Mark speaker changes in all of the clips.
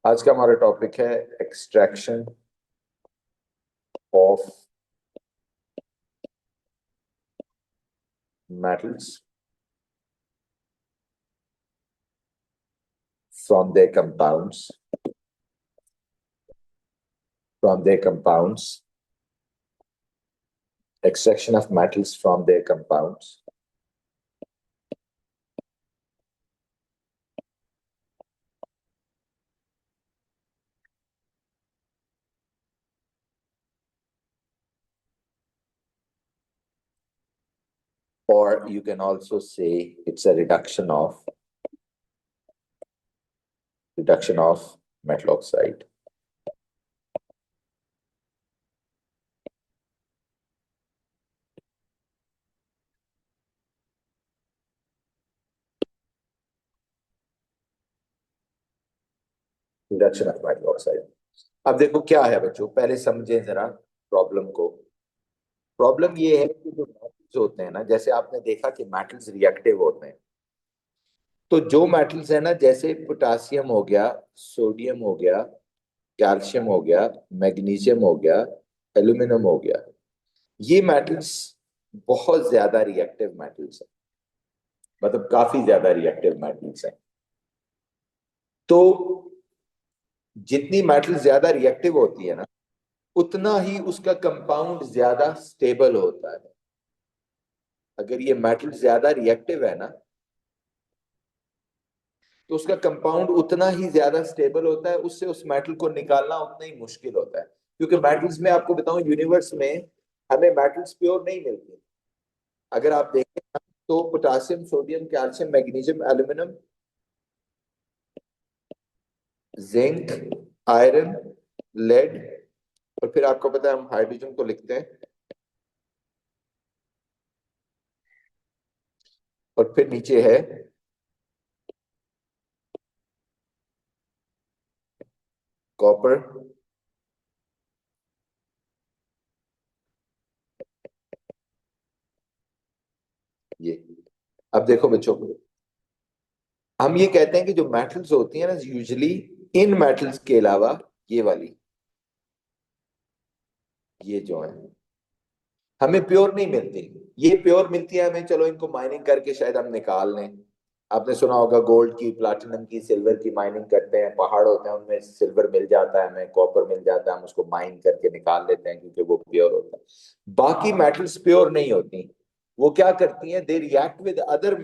Speaker 1: आज का हमारा टॉपिक है extraction of metals from their compounds, extraction of metals from their compounds. Or you can also say it's a reduction of metal oxide. Reduction of metal oxide. अब देखो क्या है बच्चों, पहले समझें जरा प्रॉब्लम को। प्रॉब्लम ये है कि जो मेटल्स होते हैं ना, जैसे आपने देखा कि मेटल्स रिएक्टिव होते हैं। तो जो मेटल्स है ना, जैसे पोटासियम हो गया, सोडियम हो गया, कैल्शियम हो गया, मैग्नीशियम हो गया, एल्यूमिनियम हो गया, ये मेटल्स बहुत ज्यादा रिएक्टिव मेटल्स हैं। मतलब काफी ज्यादा रिएक्टिव मेटल्स हैं। तो जितनी मेटल ज्यादा रिएक्टिव होती है ना, उतना ही उसका कंपाउंड ज्यादा स्टेबल होता है। अगर ये मेटल ज्यादा रिएक्टिव है ना, तो उसका कंपाउंड उतना ही ज्यादा स्टेबल होता है, उससे उस मेटल को निकालना उतना ही मुश्किल होता है। क्योंकि मेटल्स में आपको बताऊं, यूनिवर्स में हमें मेटल्स प्योर नहीं मिलती। अगर आप देखें ना, तो potassium, sodium, calcium, magnesium, aluminium, zinc, iron, lead, और फिर आपको पता है हम हाइड्रोजन को लिखते हैं, और फिर नीचे है कॉपर, ये। अब देखो बच्चों, हम ये कहते हैं कि जो मेटल्स होती है ना, यूजुअली इन मेटल्स के अलावा ये वाली, ये जो है, हमें प्योर नहीं मिलती। ये प्योर मिलती है हमें, चलो इनको माइनिंग करके शायद हम निकाल लें। आपने सुना होगा गोल्ड की, प्लैटिनम की, सिल्वर की माइनिंग करते हैं, पहाड़ होते हैं उनमें सिल्वर मिल जाता है, हमें कॉपर मिल जाता है, हम उसको माइन करके निकाल लेते हैं क्योंकि वो प्योर होता है। बाकी मेटल्स प्योर नहीं होती। वो क्या करती हैं, they react with other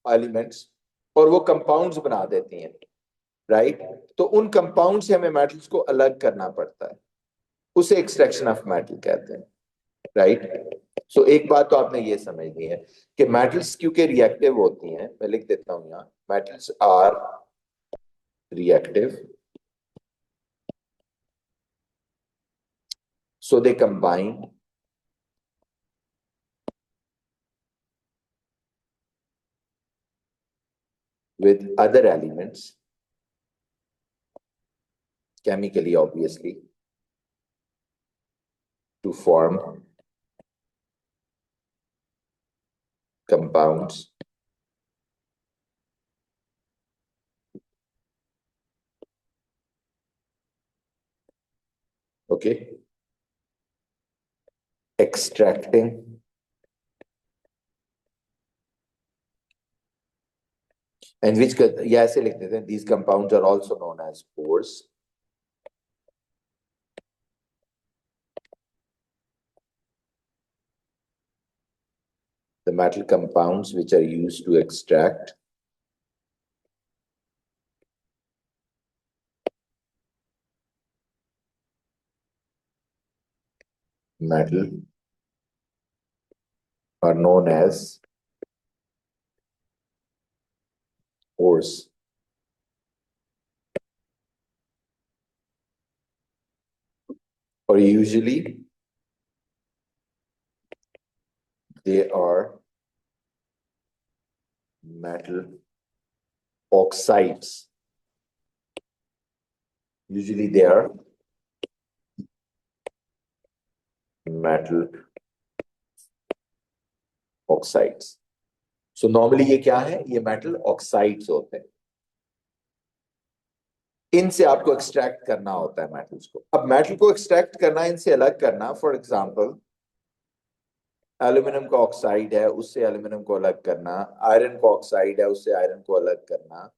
Speaker 1: elements, और वो कंपाउंड्स बना देती हैं। राइट। तो उन कंपाउंड से हमें मेटल्स को अलग करना पड़ता है, उसे एक्सट्रैक्शन ऑफ मेटल कहते हैं। राइट। सो एक बात तो आपने ये समझ ली है कि मेटल्स क्योंकि रिएक्टिव होती हैं, मैं लिख देता हूं यहाँ, metals are reactive, so they combine with other elements chemically, obviously, to form compounds okay, extracting, and which या ऐसे लिख देते हैं, these compounds are also known as pores. The metal compounds which are used to extract metal are known as ores. Or usually they are metal oxides. Usually they are metal oxides. So normally ये क्या है, ये metal oxides होते हैं। इनसे आपको extract करना होता है मेटल्स को। अब मेटल को एक्सट्रैक्ट करना, इनसे अलग करना, फॉर एग्जांपल एल्यूमिनियम का ऑक्साइड है, उससे एल्यूमिनियम को अलग करना, आयरन का ऑक्साइड है, उससे आयरन को अलग करना,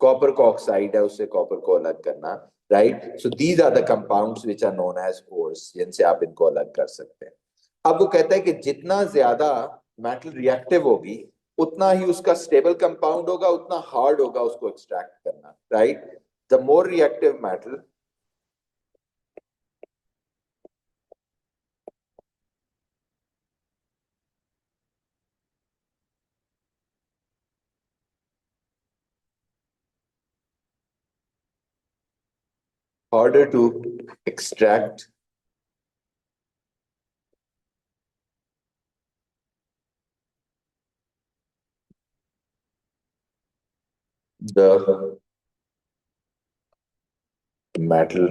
Speaker 1: कॉपर का ऑक्साइड है, उससे कॉपर को अलग करना, right. So these are the compounds which are known as ores, जिनसे आप इनको अलग कर सकते हैं। अब वो कहता है कि जितना ज्यादा मेटल रिएक्टिव होगी, उतना ही उसका स्टेबल कंपाउंड होगा, उतना हार्ड होगा उसको एक्सट्रैक्ट करना, right. The more reactive metal, harder to extract the metal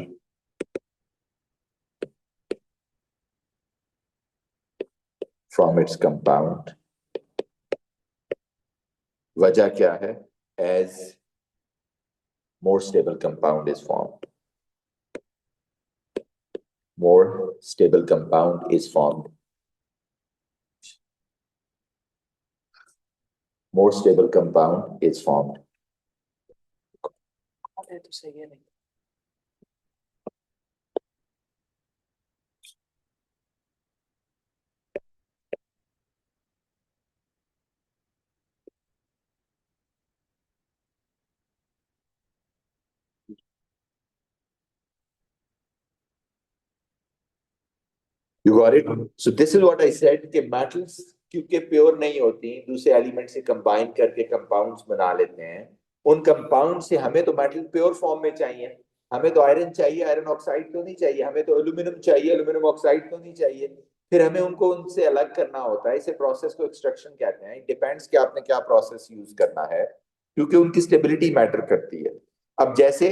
Speaker 1: from its compound। वजह क्या है? As more stable compound is formed, more stable compound is formed, more stable compound is formed। तो सही है नहीं। You got it? So this is what I said कि metals क्योंकि pure नहीं होती, दूसरे एलिमेंट से कंबाइन करके कंपाउंड्स बना लेते हैं। उन कंपाउंड से हमें तो मेटल प्योर फॉर्म में चाहिए, हमें तो आयरन चाहिए, आयरन ऑक्साइड तो नहीं चाहिए, हमें तो एल्यूमिनियम चाहिए, एल्यूमिनियम ऑक्साइड तो नहीं चाहिए। फिर हमें उनको उनसे अलग करना होता है। इसे प्रोसेस को एक्सट्रैक्शन कहते हैं। डिपेंड्स कि आपने क्या प्रोसेस यूज करना है, क्योंकि उनकी स्टेबिलिटी मैटर करती है। अब जैसे,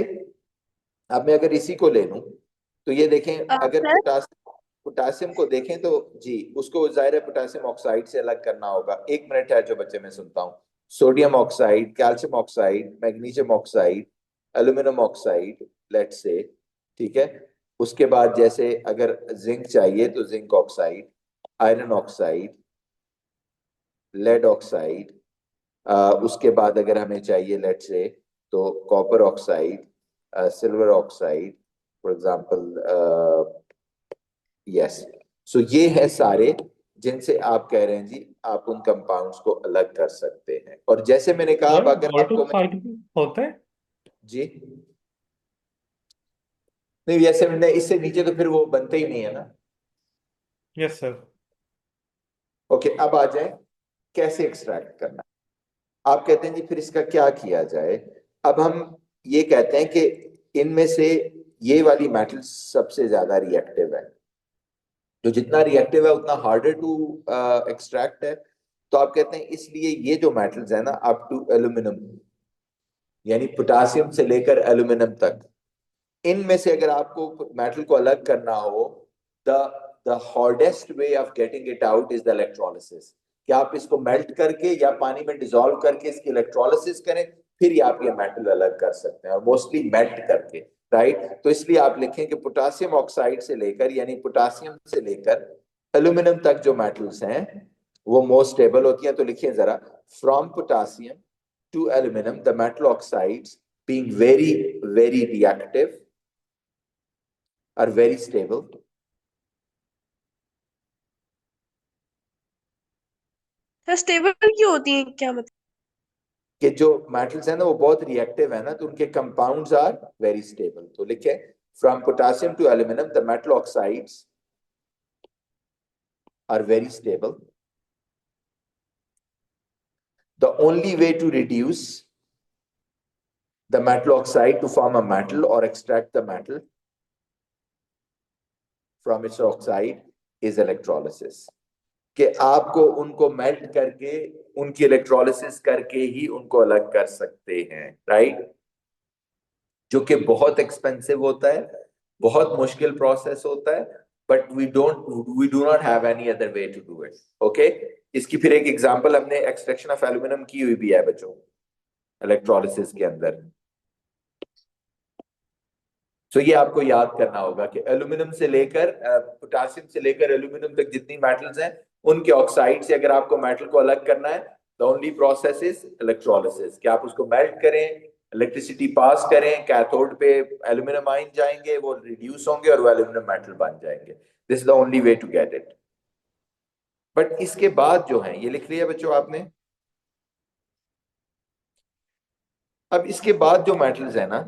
Speaker 1: अब मैं अगर इसी को ले लूं, तो ये देखें, अगर
Speaker 2: सर
Speaker 1: पोटासियम को देखें तो जी, उसको जाहिर है पोटासियम ऑक्साइड से अलग करना होगा। एक मिनट है जो बच्चे मैं सुनता हूँ। Sodium oxide, calcium oxide, magnesium oxide, aluminium oxide, let's say, ठीक है। उसके बाद जैसे अगर जिंक चाहिए तो zinc oxide, iron oxide, lead oxide, उसके बाद अगर हमें चाहिए लेट्स से तो copper oxide, silver oxide, for example, yes. So ये है सारे जिनसे आप कह रहे हैं जी आप उन कंपाउंड्स को अलग कर सकते हैं। और जैसे मैंने कहा, अब
Speaker 3: सर
Speaker 1: अगर
Speaker 3: गोल्ड
Speaker 1: आपको
Speaker 3: ऑक्साइड भी होता है?
Speaker 1: जी नहीं, जैसे मैंने इससे नीचे तो फिर वो बनते ही नहीं है ना।
Speaker 3: Yes sir.
Speaker 1: ओके, अब आ जाए कैसे एक्सट्रैक्ट करना है। आप कहते हैं जी फिर इसका क्या किया जाए। अब हम ये कहते हैं कि इनमें से ये वाली मेटल सबसे ज्यादा रिएक्टिव है। जो जितना रिएक्टिव है उतना हार्डर टू एक्सट्रैक्ट है। तो आप कहते हैं इसलिए ये जो मेटल्स है ना, अप टू एल्यूमिनियम, यानी पोटासियम से लेकर एल्यूमिनियम तक, इनमें से अगर आपको मेटल को अलग करना हो, the the hardest way of getting it out is the electrolysis. कि आप इसको मेल्ट करके या पानी में डिसॉल्व करके इसकी इलेक्ट्रोलिसिस करें, फिर ही आप ये मेटल अलग कर सकते हैं, और मोस्टली मेल्ट करके, राइट। तो इसलिए आप लिखें कि पोटासियम ऑक्साइड से लेकर, यानी पोटासियम से लेकर एल्यूमिनियम तक जो मेटल्स हैं वो मोस्ट स्टेबल होती हैं। तो लिखिए जरा, from potassium to aluminium the metal oxides being very reactive are very stable।
Speaker 2: Sir stable क्यों होती है, क्या मतलब?
Speaker 1: कि जो मेटल्स है ना वो बहुत रिएक्टिव है ना, तो उनके कंपाउंड्स आर वेरी स्टेबल। तो लिखे, from potassium to aluminium the metal oxides are very stable. The only way to reduce the metal oxide to form a metal or extract the metal from its oxide is electrolysis। कि आपको उनको melt करके, उनकी electrolysis करके ही उनको अलग कर सकते हैं, राइट। जो कि बहुत एक्सपेंसिव होता है, बहुत मुश्किल प्रोसेस होता है, but we do not have any other way to do it. Okay, इसकी फिर एक एग्जांपल हमने एक्सट्रैक्शन ऑफ एल्यूमिनियम की हुई भी है बच्चों, इलेक्ट्रोलिसिस के अंदर। तो ये आपको याद करना होगा कि एल्यूमिनियम से लेकर पोटासियम से लेकर एल्यूमिनियम तक जितनी मेटल्स हैं, उनके ऑक्साइड से अगर आपको मेटल को अलग करना है, the only process is electrolysis, कि आप उसको मेल्ट करें, इलेक्ट्रिसिटी पास करें, कैथोड पे एल्यूमिनियम आयन जाएंगे, वो रिड्यूस होंगे और वो एल्यूमिनियम मेटल बन जाएंगे। This is the only way to get it. But इसके बाद जो है, ये लिख लिया बच्चों आपने। अब इसके बाद जो मेटल्स है ना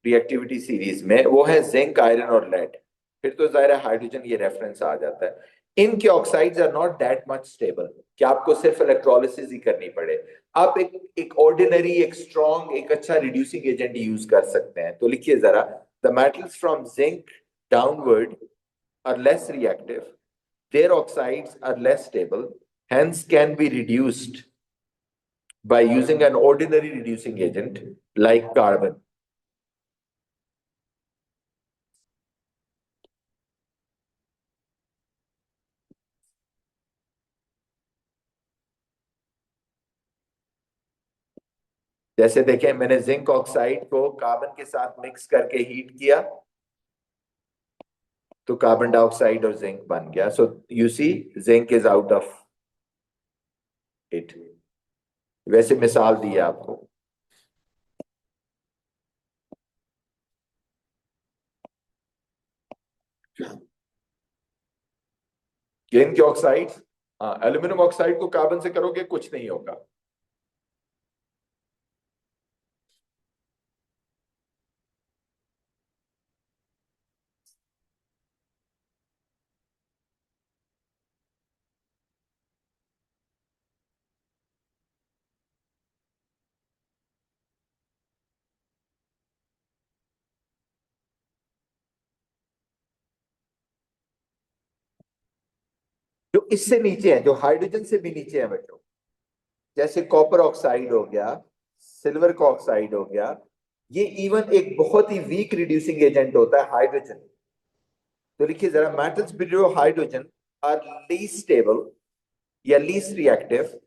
Speaker 1: रिएक्टिविटी सीरीज में, वो है जिंक, आयरन और लेड। फिर तो जाहिर है हाइड्रोजन ये रेफरेंस आ जाता है। इनके oxides are not that much stable कि आपको सिर्फ इलेक्ट्रोलिसिस ही करनी पड़े। आप एक ऑर्डिनरी, एक स्ट्रॉन्ग, एक अच्छा रिड्यूसिंग एजेंट यूज कर सकते हैं। तो लिखिए जरा, the metals from zinc downward are less reactive, their oxides are less stable, hence can be reduced by using an ordinary reducing agent like carbon. जैसे देखें, मैंने जिंक ऑक्साइड को कार्बन के साथ मिक्स करके हीट किया, तो कार्बन डाइऑक्साइड और जिंक बन गया। So you see zinc is out of it. वैसे मिसाल दी है आपको। जिंक के ऑक्साइड, हाँ, एल्यूमिनियम ऑक्साइड को कार्बन से करोगे कुछ नहीं होगा। जो इससे नीचे है, जो हाइड्रोजन से भी नीचे है बच्चों, जैसे कॉपर ऑक्साइड हो गया, सिल्वर का ऑक्साइड हो गया, ये इवन एक बहुत ही वीक रिड्यूसिंग एजेंट होता है, हाइड्रोजन। तो लिखिए जरा, metals below hydrogen are least stable या least reactive,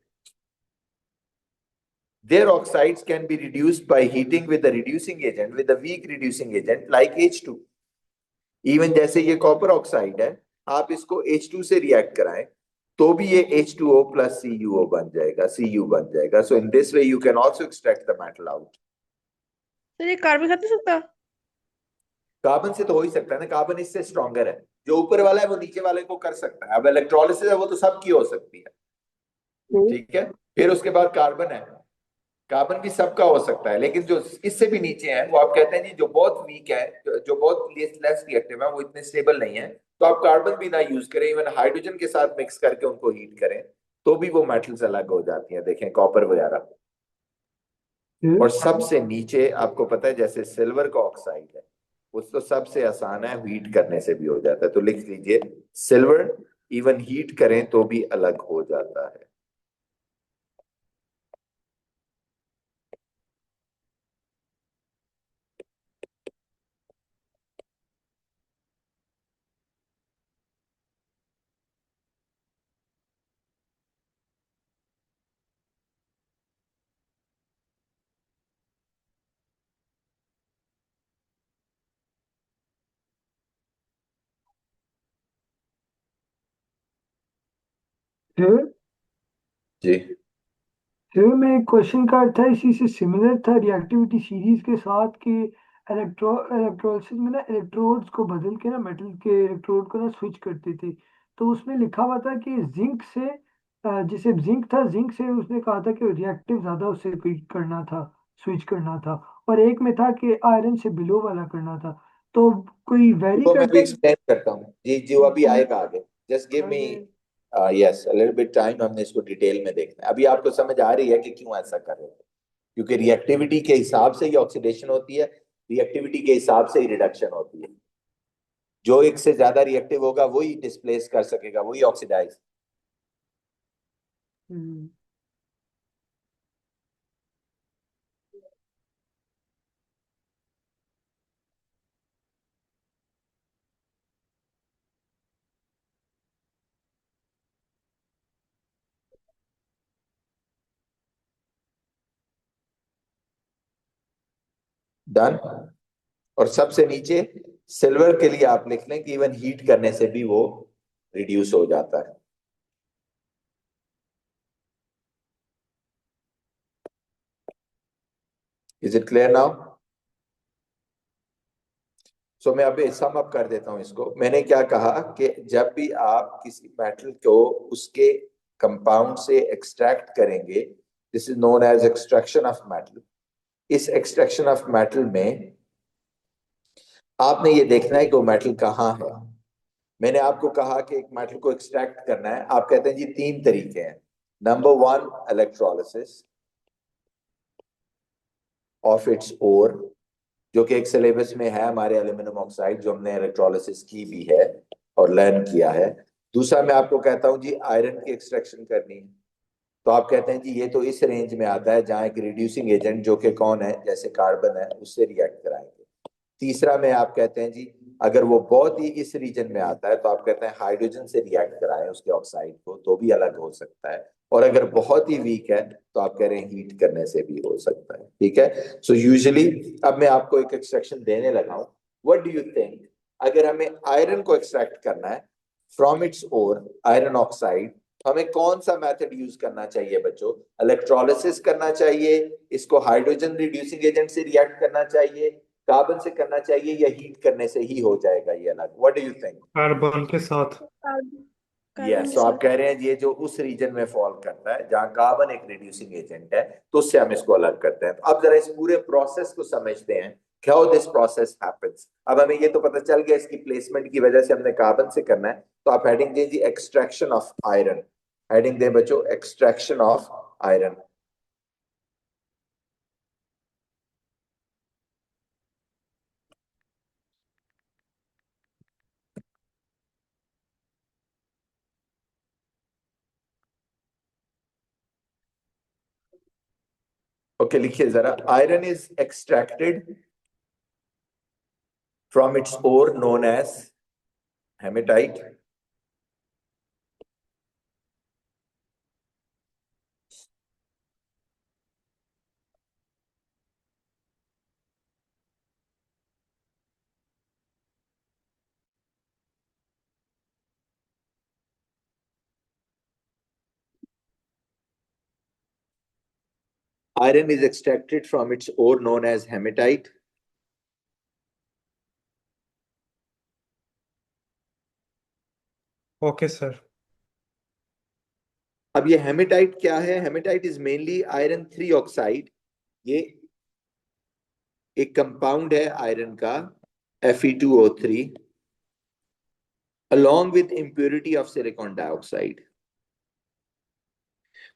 Speaker 1: their oxides can be reduced by heating with a reducing agent, with a weak reducing agent like H2। Even जैसे ये copper oxide है, आप इसको H2 से रिएक्ट कराएं तो भी ये H2O प्लस CuO बन जाएगा, Cu बन जाएगा। So in this way you can also extract the metal out.
Speaker 2: Sir ये कार्बन खा नहीं सकता?
Speaker 1: कार्बन से तो हो ही सकता है ना, कार्बन इससे स्ट्रॉन्गर है। जो ऊपर वाला है वो नीचे वाले को कर सकता है। अब इलेक्ट्रोलिसिस है, वो तो सबकी हो सकती है, ठीक है। फिर उसके बाद कार्बन है, कार्बन भी सबका हो सकता है, लेकिन जो इससे भी नीचे है वो आप कहते हैं जी जो बहुत वीक है, जो बहुत लेस रिएक्टिव है, वो इतने स्टेबल नहीं है, तो आप कार्बन भी ना यूज करें, इवन हाइड्रोजन के साथ मिक्स करके उनको हीट करें तो भी वो मेटल्स अलग हो जाती हैं। देखें कॉपर वगैरह। और सबसे नीचे आपको पता है, जैसे सिल्वर का ऑक्साइड है, उसको सबसे आसान है, हीट करने से भी हो जाता है। तो लिख लीजिए, सिल्वर इवन हीट करें तो भी अलग हो जाता है।
Speaker 4: फिर
Speaker 1: जी,
Speaker 4: फिर में एक क्वेश्चन का था, इसी से सिमिलर था रिएक्टिविटी सीरीज के साथ कि इलेक्ट्रोलिसिस में ना इलेक्ट्रोड्स को बदल के ना मेटल के इलेक्ट्रोड को ना स्विच करते थे। तो उसमें लिखा हुआ था कि जिंक से जिसे जिंक था, जिंक से उसने कहा था कि रिएक्टिव ज्यादा उससे क्विक करना था, स्विच करना था। और एक में था कि आयरन से बिलो वाला करना था। तो कोई वेरी
Speaker 1: वो मैं
Speaker 4: करता
Speaker 1: भी
Speaker 4: है?
Speaker 1: एक्सप्लेन करता हूँ जी, जो अभी
Speaker 4: कौन?
Speaker 1: आएगा आगे। जस्ट गिव मी
Speaker 4: आगे?
Speaker 1: यस अ लिटिल बिट टाइम, हमने इसको डिटेल में देखना है। अभी आपको समझ आ रही है कि क्यों ऐसा कर रहे हैं? क्योंकि रिएक्टिविटी के हिसाब से ही ऑक्सीडेशन होती है, रिएक्टिविटी के हिसाब से ही रिडक्शन होती है। जो एक से ज्यादा रिएक्टिव होगा वही डिस्प्लेस कर सकेगा, वही ऑक्सीडाइज।
Speaker 4: हम्म।
Speaker 1: डन। और सबसे नीचे सिल्वर के लिए आप लिख लें कि इवन हीट करने से भी वो रिड्यूस हो जाता है। Is it clear now? So मैं अभी सम अप कर देता हूं इसको। मैंने क्या कहा कि जब भी आप किसी मेटल को उसके कंपाउंड से एक्सट्रैक्ट करेंगे, this is known as extraction of metal. इस एक्सट्रैक्शन ऑफ मेटल में आपने ये देखना है कि वो मेटल कहाँ है। मैंने आपको कहा कि एक मेटल को एक्सट्रैक्ट करना है, आप कहते हैं जी 3 तरीके हैं। Number 1 electrolysis of its ore, जो कि एक सिलेबस में है हमारे एल्यूमिनियम ऑक्साइड, जो हमने इलेक्ट्रोलिसिस की भी है और लर्न किया है। दूसरा मैं आपको कहता हूं जी आयरन की एक्सट्रैक्शन करनी है, तो आप कहते हैं जी ये तो इस रेंज में आता है जहां एक रिड्यूसिंग एजेंट जो कि कौन है, जैसे कार्बन है, उससे रिएक्ट कराएंगे। तीसरा में आप कहते हैं जी अगर वो बहुत ही इस रीजन में आता है तो आप कहते हैं हाइड्रोजन से रिएक्ट कराएं उसके ऑक्साइड को, तो भी अलग हो सकता है। और अगर बहुत ही वीक है तो आप कह रहे हैं हीट करने से भी हो सकता है। ठीक है, सो यूजुअली अब मैं आपको एक एक्सट्रैक्शन देने लगा हूं। व्हाट डू यू थिंक, अगर हमें आयरन को एक्सट्रैक्ट करना है from its ore, iron oxide, हमें कौन सा मेथड यूज करना चाहिए बच्चों? इलेक्ट्रोलिसिस करना चाहिए, इसको हाइड्रोजन रिड्यूसिंग एजेंट से रिएक्ट करना चाहिए, कार्बन से करना चाहिए, या हीट करने से ही हो जाएगा ये अलग? What do you think?
Speaker 3: Carbon के साथ।
Speaker 2: कार्बन कार्बन
Speaker 1: यस,
Speaker 2: के
Speaker 1: तो आप
Speaker 2: साथ।
Speaker 1: कह रहे हैं ये जो उस रीजन में फॉल करता है जहां कार्बन एक रिड्यूसिंग एजेंट है, तो उससे हम इसको अलग करते हैं। तो अब जरा इस पूरे प्रोसेस को समझते हैं, हाउ दिस प्रोसेस हैपेंस। अब हमें ये तो पता चल गया इसकी प्लेसमेंट की वजह से हमने कार्बन से करना है, तो आप हेडिंग दें जी एक्सट्रैक्शन ऑफ आयरन। हेडिंग दें बच्चों एक्सट्रैक्शन ऑफ आयरन। ओके, लिखिए जरा, iron is extracted from its ore known as hematite. Iron is extracted from its ore known as hematite.
Speaker 3: Okay sir.
Speaker 1: अब ये हेमेटाइट क्या है? Hematite is mainly iron 3 oxide. ये एक कंपाउंड है iron का, Fe2O3, along with impurity of silicon dioxide।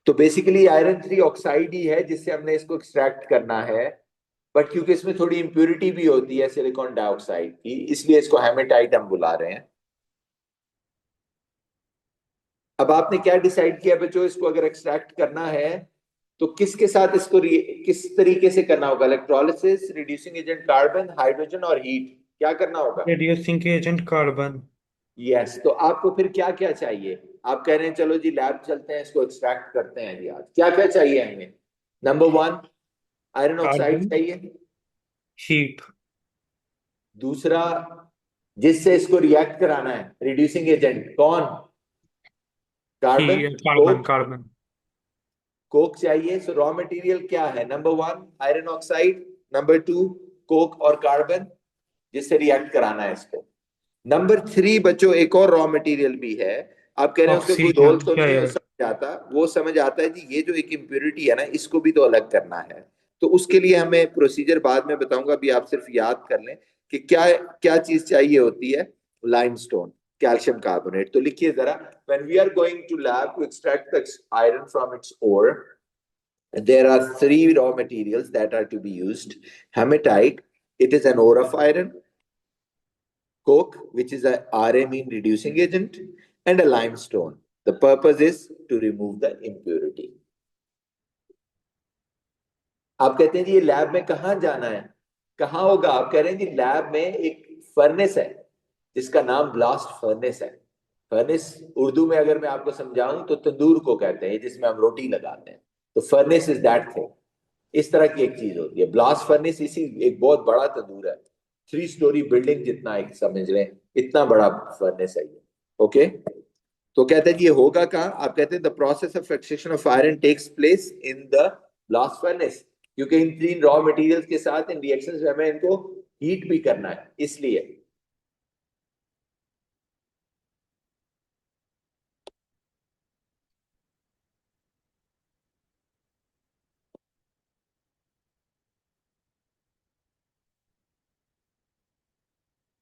Speaker 1: तो basically iron 3 oxide ही है जिससे हमने इसको एक्सट्रैक्ट करना है, बट क्योंकि इसमें थोड़ी इंप्योरिटी भी होती है सिलिकॉन डाइऑक्साइड की, इसलिए इसको हेमेटाइट हम बुला रहे हैं। अब आपने क्या डिसाइड किया बच्चों, इसको अगर एक्सट्रैक्ट करना है तो किसके साथ इसको किस तरीके से करना होगा? Electrolysis, reducing agent carbon, hydrogen और हीट, क्या करना होगा?
Speaker 3: Reducing agent carbon.
Speaker 1: यस, तो आपको फिर क्या क्या चाहिए? आप कह रहे हैं चलो जी लैब चलते हैं, इसको एक्सट्रैक्ट करते हैं जी। आज क्या क्या चाहिए हमें? Number 1 iron oxide
Speaker 3: carbon.
Speaker 1: चाहिए।
Speaker 3: हीट।
Speaker 1: दूसरा, जिससे इसको रिएक्ट कराना है, रिड्यूसिंग एजेंट कौन?
Speaker 3: ही
Speaker 1: carbon.
Speaker 3: Carbon
Speaker 1: coke,
Speaker 3: carbon.
Speaker 1: Coke चाहिए। सो रॉ मटेरियल क्या है? Number 1 iron oxide, number 2 coke और कार्बन, जिससे रिएक्ट कराना है इसको। नंबर 3 बच्चों एक और रॉ मटेरियल भी है। आप कह रहे हैं उसका कोई रोल
Speaker 3: ऑक्सीजन
Speaker 1: तो
Speaker 3: क्या
Speaker 1: नहीं हो
Speaker 3: है?
Speaker 1: समझ आता, वो समझ आता है जी ये जो एक इम्प्योरिटी है ना, इसको भी तो अलग करना है। तो उसके लिए हमें प्रोसीजर बाद में बताऊंगा, अभी आप सिर्फ याद कर लें कि क्या क्या चीज चाहिए होती है। Limestone, calcium carbonate. तो लिखिए जरा, when we are going to lab to extract the iron from its ore, there are 3 raw materials that are to be used. Hematite, it is an ore of iron. Coke, which is a Ra-amine reducing agent, and a limestone. The purpose is to remove the impurity. आप कहते हैं जी ये lab में कहाँ जाना है, कहाँ होगा? आप कह रहे हैं जी लैब में एक फर्नेस है जिसका नाम ब्लास्ट फर्नेस है। फर्नेस उर्दू में अगर मैं आपको समझाऊं तो तंदूर को कहते हैं जिसमें हम रोटी लगाते हैं। तो फर्नेस इज दैट थिंग। इस तरह की एक चीज होती है ब्लास्ट फर्नेस, इसी एक बहुत बड़ा तंदूर है। 3 स्टोरी बिल्डिंग जितना, एक समझ लें इतना बड़ा फर्नेस है ये। ओके, तो कहते हैं कि ये होगा कहाँ? आप कहते हैं the process of extraction of iron takes place in the blast furnace, क्योंकि इन 3 रॉ मटेरियल्स के साथ इन रिएक्शंस में हमें इनको हीट भी करना है, इसलिए।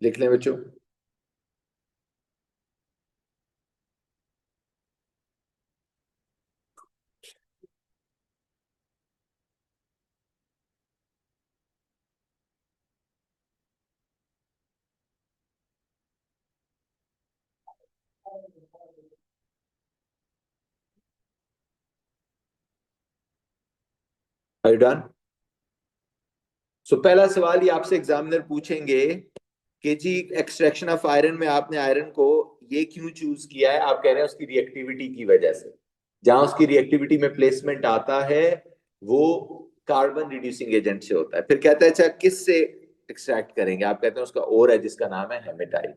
Speaker 1: लिख लें बच्चों। Are you done? सो पहला सवाल ये आपसे एग्जामिनर पूछेंगे कि जी एक्सट्रैक्शन ऑफ आयरन में आपने आयरन को ये क्यों चूज किया है? आप कह रहे हैं उसकी रिएक्टिविटी की वजह से। जहां उसकी रिएक्टिविटी में प्लेसमेंट आता है वो कार्बन रिड्यूसिंग एजेंट से होता है। फिर कहता है अच्छा किस से एक्सट्रैक्ट करेंगे? आप कहते हैं उसका ओर है जिसका नाम है हेमेटाइट।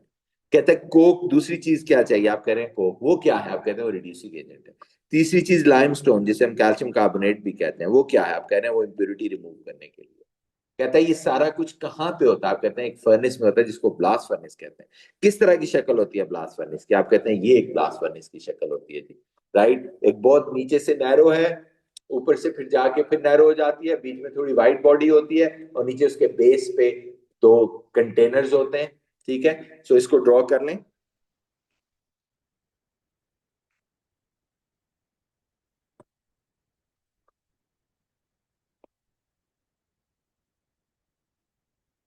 Speaker 1: कहते हैं कोक, दूसरी चीज क्या चाहिए? आप कह रहे हैं कोक, वो क्या है? आप कहते हैं वो रिड्यूसिंग एजेंट है। तीसरी चीज लाइमस्टोन, जिसे हम कैल्शियम कार्बोनेट भी कहते हैं, वो क्या है? आप कह रहे हैं वो इम्प्योरिटी रिमूव करने के लिए। कहता है ये सारा कुछ कहाँ पे होता है? आप कहते हैं एक फर्नेस में होता है जिसको ब्लास्ट फर्नेस कहते हैं। किस तरह की शक्ल होती है ब्लास्ट फर्नेस की? आप कहते हैं ये एक ब्लास्ट फर्नेस की शक्ल होती है जी, राइट। एक बहुत नीचे से नैरो है, ऊपर से फिर जाके फिर नैरो हो जाती है, बीच में थोड़ी वाइड बॉडी होती है और नीचे उसके बेस पे 2 कंटेनर्स होते हैं। ठीक है, सो इसको ड्रॉ कर लें।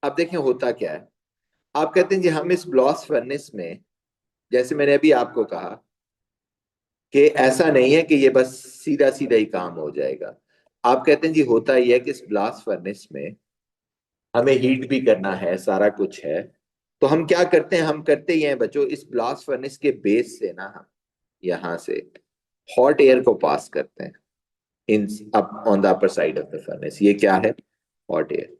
Speaker 1: अब देखें होता क्या है। आप कहते हैं जी हम इस ब्लास्ट फर्नेस में, जैसे मैंने अभी आपको कहा कि ऐसा नहीं है कि ये बस सीधा सीधा ही काम हो जाएगा। आप कहते हैं जी होता ही है कि इस ब्लास्ट फर्नेस में हमें हीट भी करना है, सारा कुछ है। तो हम क्या करते हैं? हम करते ही हैं बच्चों, इस ब्लास्ट फर्नेस के बेस से ना हम यहां से हॉट एयर को पास करते हैं in up on the upper side of the furnace. ये क्या है? Hot air.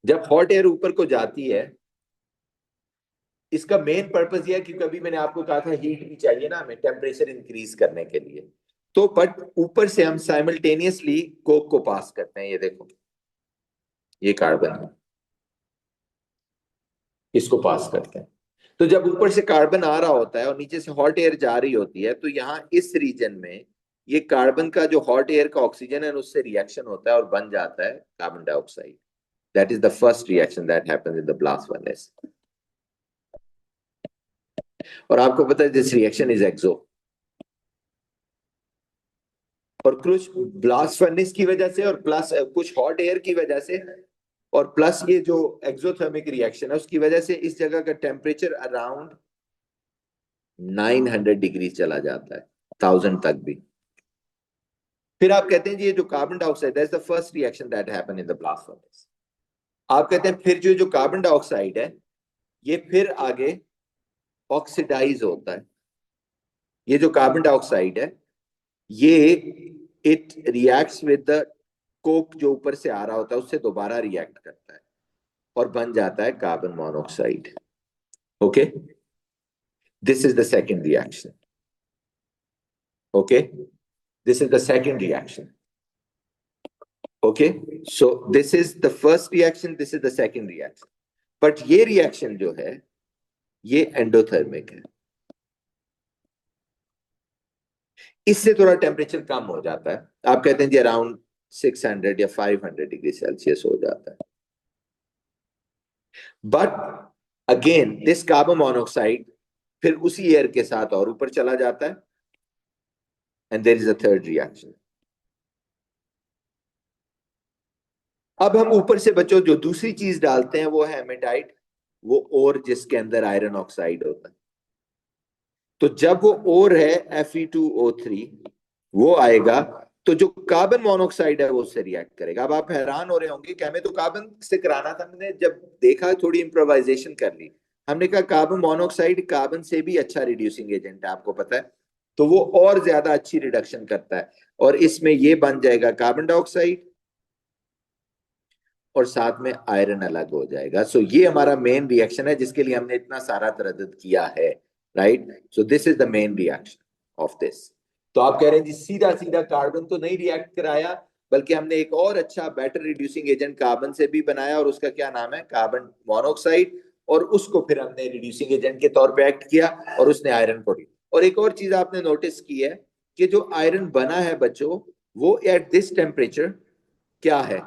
Speaker 1: जब हॉट एयर ऊपर को जाती है, इसका मेन पर्पस यह है कि कभी मैंने आपको कहा था हीट भी चाहिए ना हमें टेम्परेचर इंक्रीज करने के लिए। तो बट ऊपर से हम साइमल्टेनियसली कोक को पास करते हैं। ये देखो, ये कार्बन है, इसको पास करते हैं। तो जब ऊपर से कार्बन आ रहा होता है और नीचे से हॉट एयर जा रही होती है, तो यहाँ इस रीजन में ये कार्बन का जो हॉट एयर का ऑक्सीजन है उससे रिएक्शन होता है और बन जाता है carbon dioxide. That is the first reaction that happens in the blast furnace. और आपको पता है दिस रिएक्शन इज एक्सो। और कुछ ब्लास्ट फर्नेस की वजह से और प्लस कुछ हॉट एयर की वजह से और प्लस ये जो एक्सोथर्मिक रिएक्शन है उसकी वजह से इस जगह का टेम्परेचर अराउंड 900 डिग्री चला जाता है, 1000 तक भी। फिर आप कहते हैं जी ये जो carbon dioxide, that's the first reaction that happen in the blast furnace. आप कहते हैं फिर जो जो कार्बन डाइऑक्साइड है ये फिर आगे ऑक्सीडाइज होता है। ये जो कार्बन डाइऑक्साइड है ये it reacts with the Coke जो ऊपर से आ रहा होता है उससे दोबारा रिएक्ट करता है और बन जाता है carbon monoxide. Okay, this is the second reaction. Okay, this is the second reaction. Okay, so this is the first reaction, this is the second reaction. But ये reaction जो है ये एंडोथर्मिक है। इससे थोड़ा टेम्परेचर कम हो जाता है। आप कहते हैं जी अराउंड 600 या 500 डिग्री सेल्सियस हो जाता है। But again this carbon monoxide फिर उसी एयर के साथ और ऊपर चला जाता है and there is a third reaction. अब हम ऊपर से बच्चों जो दूसरी चीज डालते हैं वो है हेमेटाइट, वो ओर जिसके अंदर आयरन ऑक्साइड होता है। तो जब वो ओर है Fe2O3 वो आएगा तो जो कार्बन मोनोऑक्साइड है वो उससे रिएक्ट करेगा। अब आप हैरान हो रहे होंगे कि हमें तो कार्बन से कराना था। हमने जब देखा थोड़ी इम्प्रोवाइजेशन कर ली। हमने कहा कार्बन मोनोऑक्साइड कार्बन से भी अच्छा रिड्यूसिंग एजेंट है, आपको पता है। तो वो और ज्यादा अच्छी रिडक्शन करता है, और इसमें ये बन जाएगा कार्बन डाइऑक्साइड और साथ में आयरन अलग हो जाएगा। सो ये हमारा मेन रिएक्शन है जिसके लिए हमने इतना सारा तरद्दुद किया है, right. So this is the main reaction of this. तो आप कह रहे हैं जी सीधा सीधा कार्बन तो नहीं रिएक्ट कराया, बल्कि हमने एक और अच्छा बेटर रिड्यूसिंग एजेंट कार्बन से भी बनाया, और उसका क्या नाम है, कार्बन मोनोऑक्साइड, और उसको फिर हमने रिड्यूसिंग एजेंट के तौर पे एक्ट किया और उसने आयरन को। और एक और चीज आपने नोटिस की है कि जो आयरन बना है बच्चों, वो एट दिस टेम्परेचर क्या है,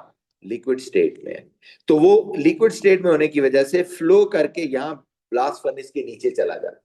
Speaker 1: लिक्विड स्टेट में है। तो वो लिक्विड स्टेट में होने की वजह से फ्लो करके यहाँ ब्लास्ट फर्नेस के नीचे चला जाता है,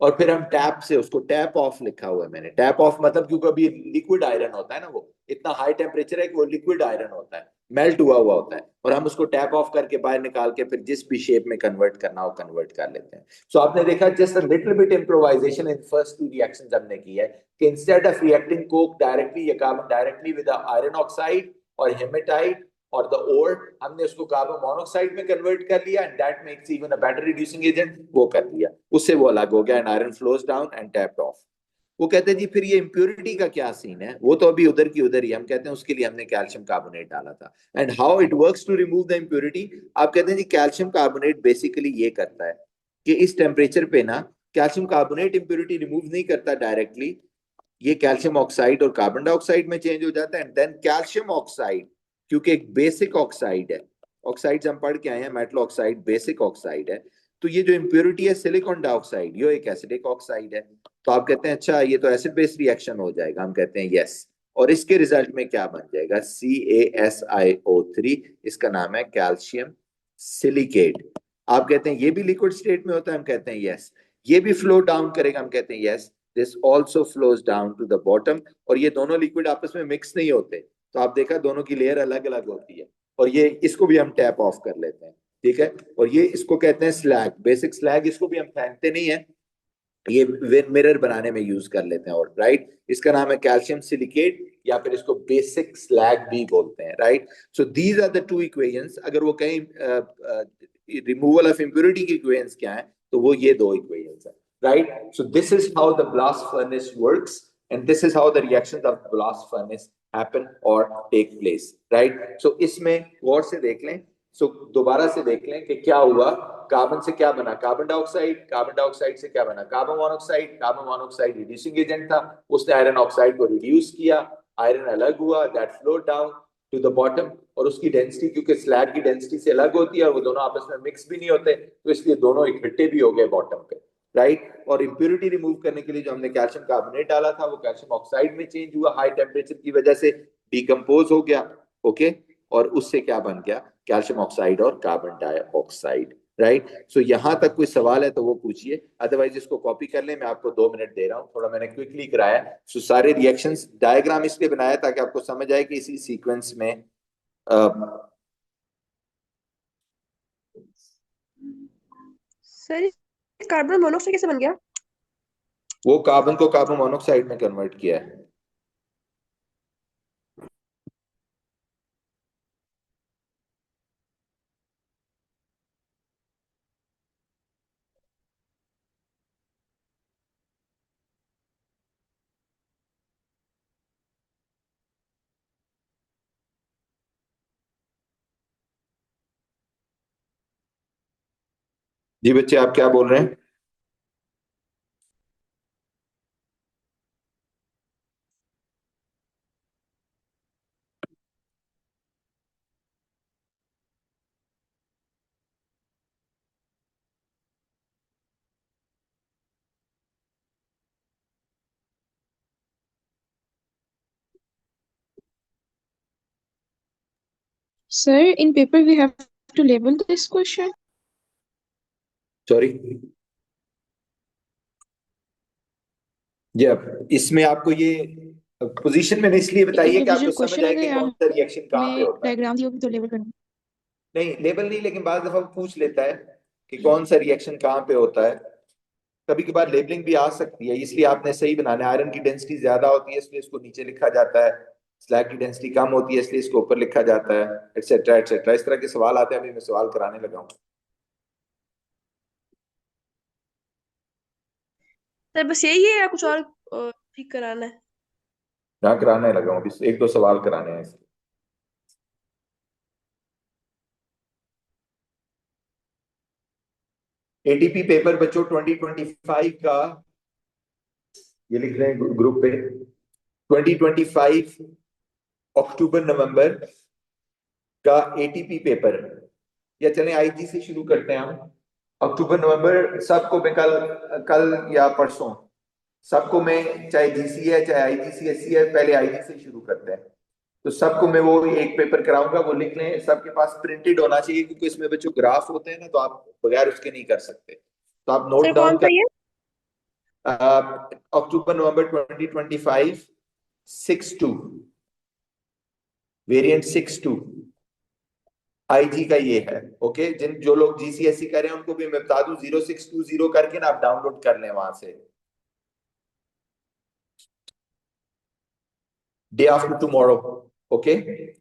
Speaker 1: और फिर हम टैप से उसको, टैप ऑफ लिखा हुआ है मैंने, टैप ऑफ मतलब क्योंकि अभी लिक्विड आयरन होता है ना, वो इतना हाई टेम्परेचर है कि वो लिक्विड आयरन होता है, मेल्ट हुआ हुआ होता है, और हम उसको टैप ऑफ करके बाहर निकाल के फिर जिस भी शेप में कन्वर्ट करना हो कन्वर्ट कर लेते हैं। सो आपने देखा just a little bit improvisation in first two reactions हमने की है कि instead of reacting coke directly या carbon directly with iron oxide और हेमेटाइट और द ओर, हमने उसको कार्बन मोनोऑक्साइड में कन्वर्ट कर लिया, and that makes even a better reducing agent, वो कर लिया, उससे वो अलग हो गया, and iron flows down and tapped off. वो कहते हैं जी फिर ये इम्प्योरिटी का क्या सीन है, वो तो अभी उधर की उधर ही, हम कहते हैं उसके लिए हमने कैल्शियम कार्बोनेट डाला था। And how it works to remove the impurity, आप कहते हैं जी कैल्शियम कार्बोनेट बेसिकली ये करता है कि इस टेम्परेचर पे ना कैल्शियम कार्बोनेट इम्प्योरिटी रिमूव नहीं करता डायरेक्टली, ये कैल्शियम ऑक्साइड और कार्बन डाइऑक्साइड में चेंज हो जाता है, एंड देन कैल्शियम ऑक्साइड, क्योंकि एक बेसिक ऑक्साइड है, ऑक्साइड हम पढ़ के आए हैं, मेटल ऑक्साइड बेसिक ऑक्साइड है, तो ये जो इम्प्योरिटी है सिलिकॉन डाइऑक्साइड, ये एक एसिडिक ऑक्साइड है। तो आप कहते हैं अच्छा ये तो एसिड बेस रिएक्शन हो जाएगा, हम कहते हैं यस, और इसके रिजल्ट में क्या बन जाएगा, CaSiO3, इसका नाम है कैल्शियम सिलिकेट। आप कहते हैं ये भी लिक्विड स्टेट में होता है, हम कहते हैं यस। ये भी फ्लो डाउन करेगा, हम कहते हैं yes, this also flows down to the bottom, और ये दोनों लिक्विड आपस में मिक्स नहीं होते, तो आप देखा दोनों की लेयर अलग अलग होती है, और ये इसको भी हम टैप ऑफ कर लेते हैं, ठीक है। और ये इसको कहते हैं स्लैग, बेसिक स्लैग, इसको भी हम फेंकते नहीं है, ये मिरर बनाने में यूज कर लेते हैं, और राइट, इसका नाम है कैल्शियम सिलिकेट, या फिर इसको बेसिक स्लैग भी बोलते हैं, right. So these are the two equations. अगर वो कहीं रिमूवल ऑफ इम्प्योरिटी की इक्वेशंस क्या है, तो वो ये दो इक्वेशंस है, right. So this is how the blast furnace works, and this is how the reactions of the blast furnace happen or take place, right? So इसमें गौर से देख लें, so दोबारा से देख लें कि क्या हुआ, कार्बन से क्या बना, कार्बन डाइऑक्साइड, कार्बन डाइऑक्साइड से क्या बना, carbon monoxide, carbon monoxide reducing agent था, उसने आयरन ऑक्साइड को रिड्यूस किया, आयरन अलग हुआ, that flowed down to the bottom, और उसकी डेंसिटी क्योंकि स्लैग की डेंसिटी से अलग होती है और वो दोनों आपस में मिक्स भी नहीं होते, तो इसलिए दोनों इकट्ठे भी हो गए बॉटम पे, राइट। और इम्प्योरिटी रिमूव करने के लिए जो हमने कैल्शियम कार्बोनेट डाला था वो कैल्शियम ऑक्साइड में चेंज हुआ, हाई टेम्परेचर की वजह से डिकम्पोज हो गया, ओके, और उससे क्या बन गया, कैल्शियम ऑक्साइड और कार्बन डाइऑक्साइड, राइट। सो यहां तक कोई सवाल है तो वो पूछिए, अदरवाइज इसको कॉपी कर लें, मैं आपको 2 मिनट दे रहा हूँ, थोड़ा मैंने क्विकली कराया। सो सारे रिएक्शंस डायग्राम इसलिए बनाया ताकि आपको समझ आए कि इसी सीक्वेंस में
Speaker 2: सर कार्बन मोनोऑक्साइड कैसे बन गया?
Speaker 1: वो कार्बन को कार्बन मोनोऑक्साइड में कन्वर्ट किया है। जी बच्चे आप क्या बोल रहे हैं?
Speaker 5: Sir, in paper we have to label this question.
Speaker 1: Sorry जी, अब इसमें आपको ये पोजीशन मैंने इसलिए बताई है कि आपको
Speaker 5: इंडिविजुअल
Speaker 1: समझ
Speaker 5: क्वेश्चन
Speaker 1: आए
Speaker 5: अगर
Speaker 1: कि कौन सा रिएक्शन कहाँ पे
Speaker 5: हमें
Speaker 1: होता है।
Speaker 5: डायग्राम दी होगी तो लेबल करना।
Speaker 1: नहीं लेबल नहीं, लेकिन बार दफा पूछ लेता है कि कौन सा रिएक्शन कहाँ पे होता है, कभी कभार लेबलिंग भी आ सकती है, इसलिए आपने सही बनाना है। आयरन की डेंसिटी ज्यादा होती है इसलिए इसको नीचे लिखा जाता है, स्लैग की डेंसिटी कम होती है इसलिए इसको ऊपर लिखा जाता है, एक्सेट्रा एक्सेट्रा, इस तरह के सवाल आते हैं, अभी मैं सवाल कराने लगा हूँ।
Speaker 2: सर बस यही है या कुछ और ठीक कराना है।
Speaker 1: यहाँ कराने लगा हूँ अभी, एक दो सवाल कराने हैं इसके। एटीपी पेपर बच्चों 2025 का, ये लिख रहे हैं ग्रुप पे, 2025 अक्टूबर नवंबर का एटीपी पेपर, या चलें आईजी से शुरू करते हैं हम। अक्टूबर नवंबर सबको मैं कल कल या परसों सबको मैं, चाहे जीसी है चाहे आईजीसीएससी है, पहले आईजी से शुरू करते हैं। तो सबको मैं वो एक पेपर कराऊंगा, वो लिख लें, सबके पास प्रिंटेड होना चाहिए, क्योंकि इसमें बच्चों ग्राफ होते हैं ना, तो आप बगैर उसके नहीं कर सकते, तो आप नोट
Speaker 2: सर
Speaker 1: डाउन
Speaker 2: कौन सा
Speaker 1: कर।
Speaker 2: ये?
Speaker 1: अक्टूबर नवंबर 2025 6-2, वेरिएंट 6-2 आईजी का ये है। ओके, जो लोग जीसीएससी कर रहे हैं उनको भी मैं बता दूं, 0620 करके ना आप डाउनलोड कर लें वहां से। Day after tomorrow, okay,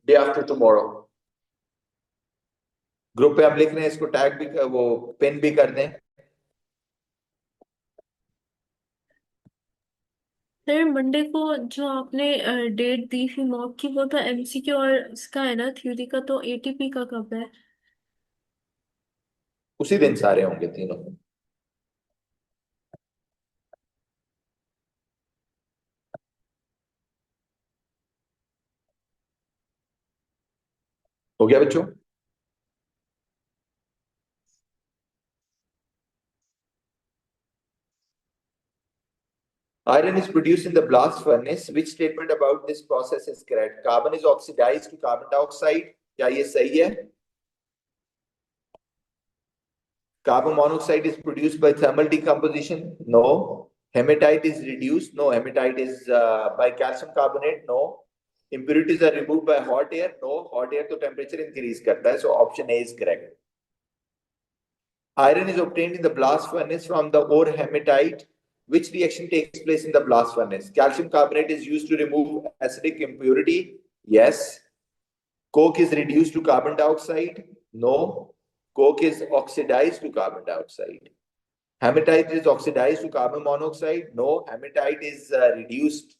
Speaker 1: day after tomorrow. Group पे आप लिख रहे हैं, इसको टैग भी वो पिन भी कर दें।
Speaker 6: सर मंडे को जो आपने डेट दी थी मॉक की, वो तो एमसीक्यू और इसका है ना, थ्योरी का, तो एटीपी का कब है?
Speaker 1: उसी दिन सारे होंगे तीनों। हो गया बच्चों? Iron is produced in the blast furnace. Which statement about this process is correct? Carbon is oxidized to carbon dioxide. क्या ये सही है? Carbon monoxide is produced by thermal decomposition. No. Hematite is reduced. No. Hematite is by calcium carbonate. No. Impurities are removed by hot air. No. Hot air तो temperature increase करता है. So option A is correct. Iron is obtained in the blast furnace from the ore hematite. Which reaction takes place in the blast furnace? Calcium carbonate is used to remove acidic impurity. Yes. Coke is reduced to carbon dioxide. No. Coke is oxidized to carbon dioxide. Hematite is oxidized to carbon monoxide. No. Hematite is reduced.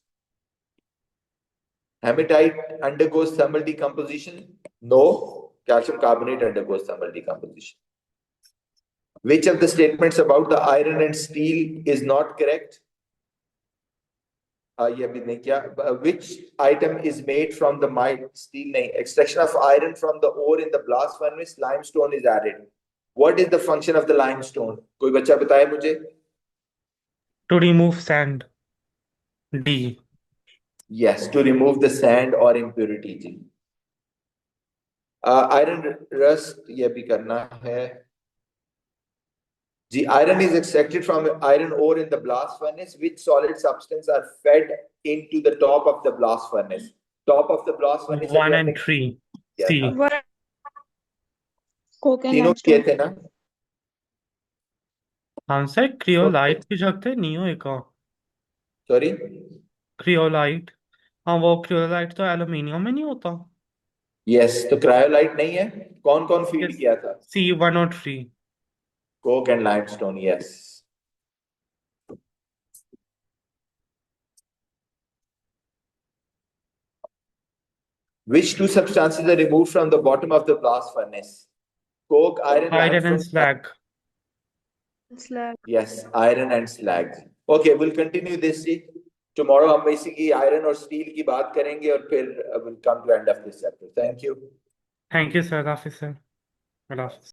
Speaker 1: Hematite undergoes thermal decomposition. No. Calcium carbonate undergoes thermal decomposition. Which of the statements about the iron and steel is not correct? ये भी नहीं क्या? Which item is made from the mine? Steel नहीं. Extraction of iron from the ore in the blast furnace, limestone is added. What is the function of the limestone? कोई बच्चा बताए मुझे?
Speaker 3: To remove sand. D.
Speaker 1: Yes, to remove the sand or impurity ji. Iron rust ये भी करना है. The iron is extracted from iron ore in the blast furnace. Which solid substance are fed into the top of the blast furnace? Top of the blast furnace
Speaker 3: 1 and 3. C.
Speaker 2: Were-
Speaker 5: Coke and
Speaker 1: तीनों किए
Speaker 5: limestone.
Speaker 1: थे ना?
Speaker 3: Answer क्रियोलाइट भी जगते neo एक
Speaker 1: sorry,
Speaker 3: क्रियोलाइट। हाँ वो क्रियोलाइट तो एल्यूमिनियम में नहीं होता।
Speaker 1: यस, तो क्रायोलाइट नहीं है। कौन कौन फीड
Speaker 3: यस,
Speaker 1: किया था?
Speaker 3: C 1 और 3।
Speaker 1: Coke and limestone, yes. Which two substances are removed from the bottom of the blast furnace? Coke, iron,
Speaker 3: Iron and
Speaker 1: limestone.
Speaker 3: slag.
Speaker 2: slag.
Speaker 1: Yes, iron and slag. Okay, we'll continue this tomorrow. हम basically iron और steel की बात करेंगे और फिर we'll come to end of this chapter. Thank you.
Speaker 3: Thank you sir, Hafiz sir. Allah Hafiz.